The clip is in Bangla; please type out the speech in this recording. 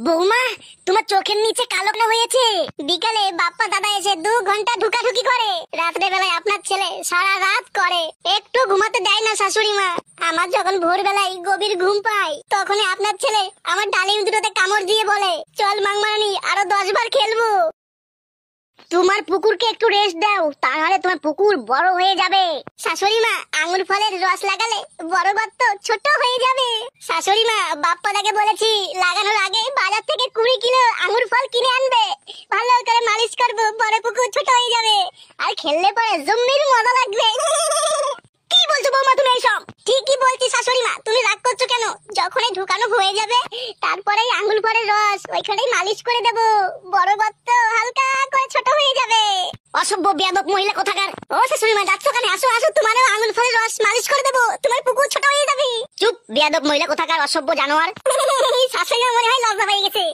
বৌমা, তোমার চোখের নিচে কালো কালো হয়েছে। বিকালে বাপ্পা দাদা এসে 2 ঘন্টা ঢুকাঢুকি করে, রাত্রে বেলায় আপনার ছেলে সারা রাত করে, একটু ঘুমাতে দেয় না শাশুড়ি মা। আমার যখন ভোরবেলায় গভীর ঘুম পাই, তখনই আপনার ছেলে আমার ডালিম দুটোতে কামড় দিয়ে বলে, চল মাংমারানি, আরো 10 বার খেলবো। তোমার পুকুরকে একটু রেস্ট দাও, তাহলে তোমার পুকুর বড় হয়ে যাবে। শাশুড়ি মা, আঙ্গুর ফলের রস লাগালে বড় গর্ত ছোট হয়ে যাবে। শাশুড়ি মা, বাপ্পাদাকে বলেছি লাগানোর আগে বাজার থেকে 20 কিলো আঙ্গুর ফল কিনে আনবে, ভালো করে মালিশ করবো, বড় পুকুর ছোট হয়ে যাবে, আর খেললে পরে জম্মির মজা লাগবে। কি বলছো বৌমা তুমি এইসব? ঠিকই বলছি শাশুড়ি মা, তুমি রাগ করছো কেন? যখনই ঢুকানো হয়ে যাবে, তারপরেই আঙ্গুর ফলের রস ওইখানেই মালিশ করে দেবো, বড় গর্ত হালকা করে ছোট হয়ে যাবে। অসভ্য বেয়াদব মহিলা কোথাকার। ও শাশুড়ি মা, যাচ্ছ কেন? আসো আসো, তোমারও আঙ্গুর ফলের রস মালিশ করে দেবো, তোমার পুকুর ছোট হয়ে যাবে। চুপ বেয়াদব মহিলা কোথাকার, অসভ্য জানোয়ার। শাশুড়ি মা মনে হয় লজ্জা পেয়ে গেছে।